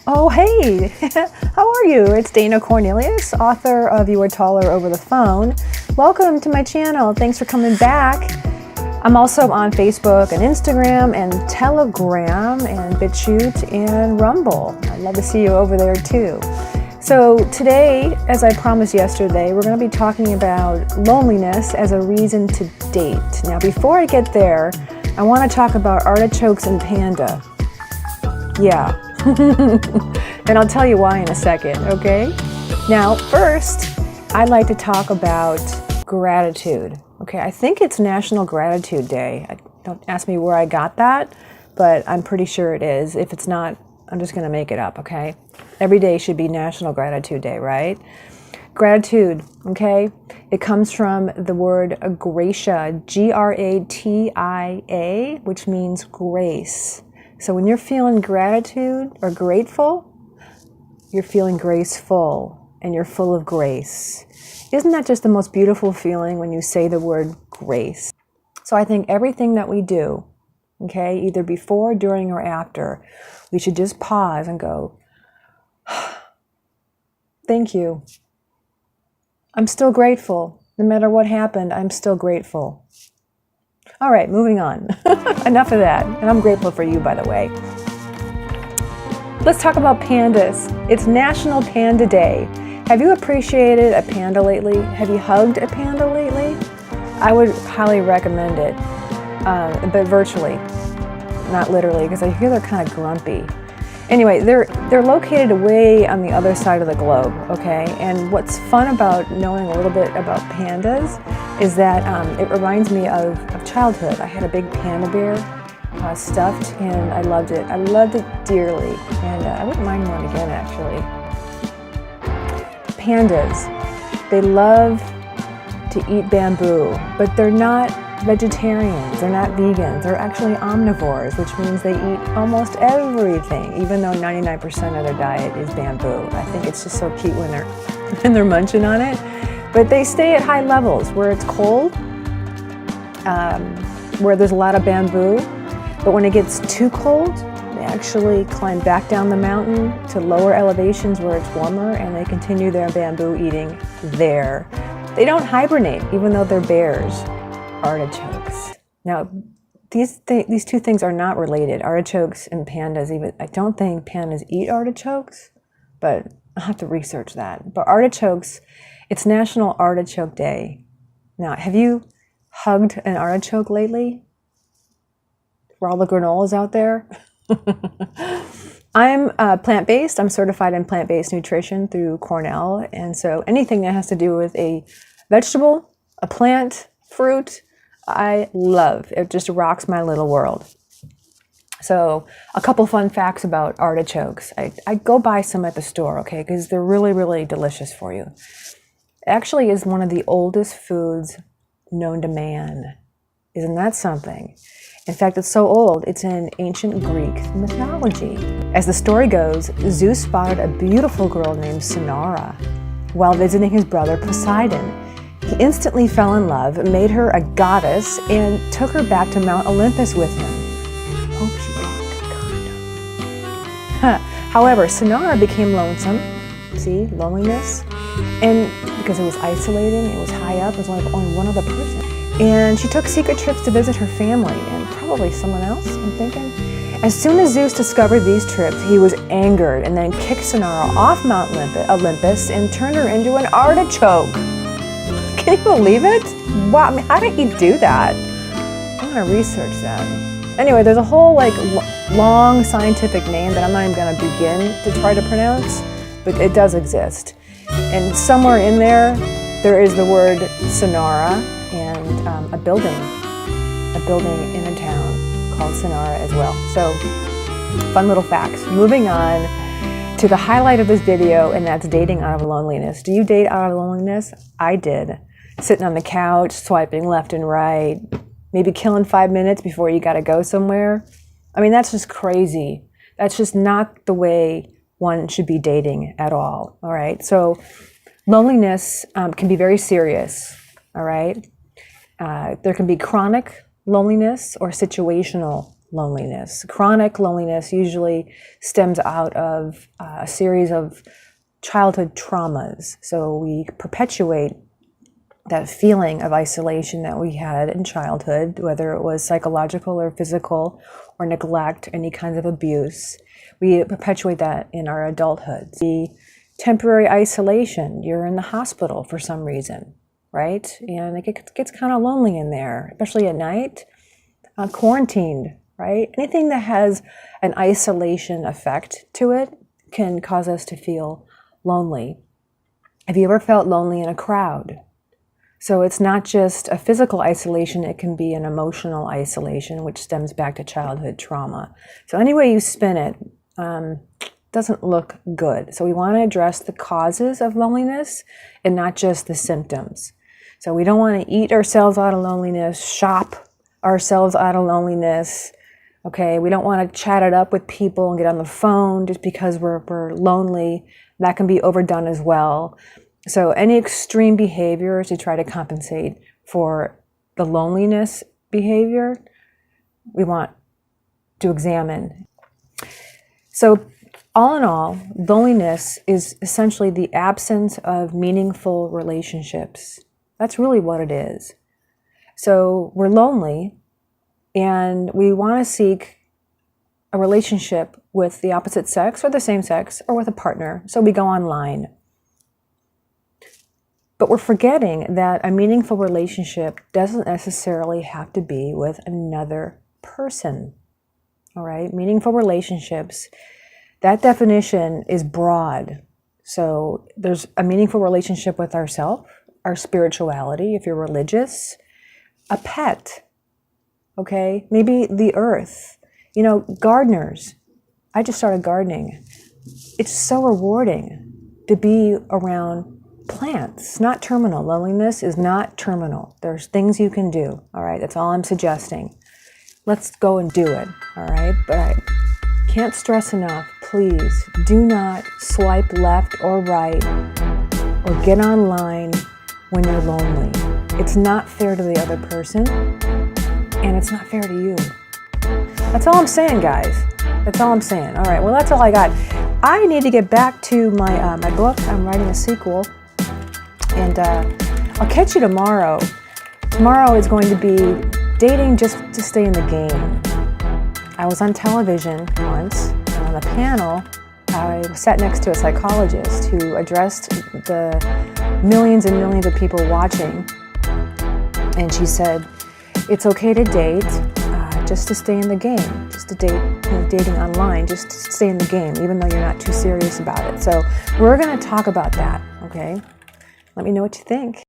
Oh, hey, how are you? It's Dana Cornelius, author of You Are Taller Over the Phone. Welcome to my channel. Thanks for coming back. I'm also on Facebook and Instagram and Telegram and BitChute and Rumble. I'd love to see you over there too. So today, as I promised yesterday, we're going to be talking about loneliness as a reason to date. Now, before I get there, I want to talk about artichokes and panda. Yeah. And I'll tell you why in a second, okay? Now, first, I'd like to talk about gratitude. Okay, I think it's National Gratitude Day. Don't ask me where I got that, but I'm pretty sure it is. If it's not, I'm just going to make it up, okay? Every day should be National Gratitude Day, right? Gratitude, okay? It comes from the word gratia, Gratia, which means grace. So when you're feeling gratitude or grateful, you're feeling graceful and you're full of grace. Isn't that just the most beautiful feeling when you say the word grace? So I think everything that we do, okay, either before, during, or after, we should just pause and go, thank you. I'm still grateful. No matter what happened, I'm still grateful. All right, moving on. Enough of that. And I'm grateful for you, by the way. Let's talk about pandas. It's National Panda Day. Have you appreciated a panda lately? Have you hugged a panda lately? I would highly recommend it, but virtually, not literally, because I hear they're kind of grumpy. Anyway, they're located way on the other side of the globe, okay? And what's fun about knowing a little bit about pandas is that it reminds me of childhood. I had a big panda bear stuffed, and I loved it. I loved it dearly, and I wouldn't mind one again, actually. Pandas, they love to eat bamboo, but they're not vegetarians, they're not vegans, they're actually omnivores, which means they eat almost everything, even though 99% of their diet is bamboo. I think it's just so cute when they're munching on it. But they stay at high levels where it's cold, where there's a lot of bamboo. But when it gets too cold, they actually climb back down the mountain to lower elevations where it's warmer, and they continue their bamboo eating there. They don't hibernate, even though they're bears. Artichokes. Now, these two things are not related. Artichokes and pandas, even I don't think pandas eat artichokes, but I'll have to research that. But artichokes, it's National Artichoke Day. Now, have you hugged an artichoke lately? For all the granolas out there? I'm plant-based. I'm certified in plant-based nutrition through Cornell. And so anything that has to do with a vegetable, a plant, fruit, I love. It just rocks my little world. So a couple fun facts about artichokes. I go buy some at the store, okay, because they're really, really delicious for you. It actually is one of the oldest foods known to man. Isn't that something? In fact, it's so old, it's in ancient Greek mythology. As the story goes, Zeus spotted a beautiful girl named Sinara while visiting his brother Poseidon. He instantly fell in love, made her a goddess, and took her back to Mount Olympus with him. Hope she brought the condom. However, Sinara became lonesome. See, loneliness. And because it was isolating, it was high up, it was only one other person. And she took secret trips to visit her family and probably someone else, I'm thinking. As soon as Zeus discovered these trips, he was angered and then kicked Sinara off Mount Olympus and turned her into an artichoke. Can you believe it? Wow, I mean, how did he do that? I'm gonna research that. Anyway, there's a whole long scientific name that I'm not even gonna begin to try to pronounce, but it does exist. And somewhere in there is the word Sinara and a building in a town called Sinara as well. So, fun little facts. Moving on to the highlight of this video, and that's dating out of loneliness. Do you date out of loneliness? I did. Sitting on the couch, swiping left and right, maybe killing 5 minutes before you gotta go somewhere. I mean, that's just crazy. That's just not the way one should be dating at all right? So loneliness can be very serious, all right? There can be chronic loneliness or situational loneliness. Chronic loneliness usually stems out of a series of childhood traumas. So we perpetuate that feeling of isolation that we had in childhood, whether it was psychological or physical or neglect, any kinds of abuse. We perpetuate that in our adulthood. The temporary isolation, you're in the hospital for some reason, right? And it gets kind of lonely in there, especially at night. Quarantined, right? Anything that has an isolation effect to it can cause us to feel lonely. Have you ever felt lonely in a crowd? So it's not just a physical isolation, it can be an emotional isolation, which stems back to childhood trauma. So any way you spin it, doesn't look good. So we want to address the causes of loneliness and not just the symptoms. So we don't want to eat ourselves out of loneliness, shop ourselves out of loneliness. Okay, we don't want to chat it up with people and get on the phone just because we're lonely. That can be overdone as well. So any extreme behavior to try to compensate for the loneliness behavior, we want to examine. So all in all, loneliness is essentially the absence of meaningful relationships. That's really what it is. So we're lonely and we want to seek a relationship with the opposite sex or the same sex or with a partner. So we go online. But we're forgetting that a meaningful relationship doesn't necessarily have to be with another person. All right? Meaningful relationships, that definition is broad. So there's a meaningful relationship with ourselves, our spirituality, if you're religious, a pet, okay? Maybe the earth. You know, gardeners. I just started gardening. It's so rewarding to be around plants, not terminal. Loneliness is not terminal. There's things you can do, all right? That's all I'm suggesting. Let's go and do it, all right? But I can't stress enough, please do not swipe left or right or get online when you're lonely. It's not fair to the other person, and it's not fair to you. That's all I'm saying, guys. That's all I'm saying. All right, well, that's all I got. I need to get back to my book. I'm writing a sequel. And I'll catch you tomorrow. Tomorrow is going to be dating just to stay in the game. I was on television once, and on the panel, I sat next to a psychologist who addressed the millions and millions of people watching. And she said, it's okay to date just to stay in the game, just to date, dating online, just to stay in the game, even though you're not too serious about it. So we're going to talk about that, okay? Let me know what you think.